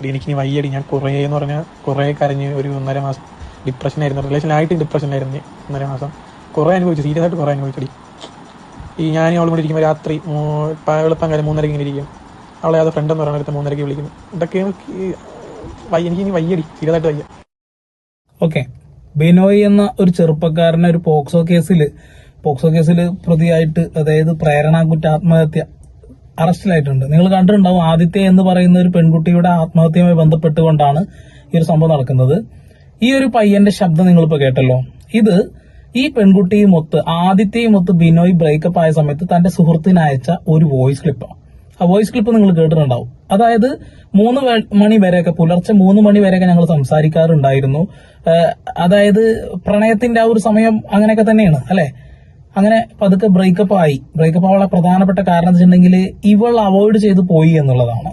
എനിക്കിനി വയ്യടി, ഞാൻ കുറേ എന്ന് പറഞ്ഞാൽ കുറേ കരഞ്ഞ് ഒരു 1.5 മാസം ഡിപ്രഷനായിരുന്നു, റിലേഷനായിട്ട് ഡിപ്രഷനിലായിരുന്നു 1.5 മാസം. കുറേ അനുഭവിച്ചു, സീരിയസ് ആയിട്ട് കുറേ അനുഭവിച്ചടി. ഈ ഞാൻ അവളും കൂടി ഇരിക്കുമ്പോൾ രാത്രി വെളുപ്പം കാലം 3:30 ഇങ്ങനെ ഇരിക്കും, അവളെ അത് ഫ്രണ്ട് എന്ന് പറയുന്നത് 3:30 വിളിക്കുന്നു. ഇതൊക്കെ എനിക്കിനി വയ്യടി, സീരിയസ് ആയിട്ട് വയ്യ. ഓക്കെ, ബിനോയ് എന്ന ഒരു ചെറുപ്പക്കാരനെ ഒരു പോക്സോ കേസിൽ പ്രതിയായിട്ട്, അതായത് പ്രേരണാകുറ്റ ആത്മഹത്യ അറസ്റ്റിലായിട്ടുണ്ട്. നിങ്ങൾ കണ്ടിട്ടുണ്ടാവും, ആദിത്യ എന്ന് പറയുന്ന ഒരു പെൺകുട്ടിയുടെ ആത്മഹത്യയുമായി ബന്ധപ്പെട്ടുകൊണ്ടാണ് ഈ ഒരു സംഭവം നടക്കുന്നത്. ഈ ഒരു പയ്യന്റെ ശബ്ദം നിങ്ങളിപ്പോ കേട്ടല്ലോ. ഇത് ഈ പെൺകുട്ടിയും ഒത്ത്, ആദിത്യയും ഒത്ത് ബിനോയ് ബ്രേക്കപ്പ് ആയ സമയത്ത് തന്റെ സുഹൃത്തിന് അയച്ച ഒരു വോയിസ് ക്ലിപ്പാണ്. ആ വോയിസ് ക്ലിപ്പ് നിങ്ങൾ കേട്ടിട്ടുണ്ടാവും. അതായത് 3 മണി വരെയൊക്കെ, പുലർച്ചെ 3 മണി വരെയൊക്കെ ഞങ്ങൾ സംസാരിക്കാറുണ്ടായിരുന്നു. അതായത് പ്രണയത്തിന്റെ ആ ഒരു സമയം അങ്ങനെയൊക്കെ തന്നെയാണ് അല്ലെ. അങ്ങനെ പതുക്കെ ബ്രേക്കപ്പ് ആവാനുള്ള പ്രധാനപ്പെട്ട കാരണം എന്ന് വെച്ചിട്ടുണ്ടെങ്കിൽ ഇവൾ അവോയ്ഡ് ചെയ്ത് പോയി എന്നുള്ളതാണ്.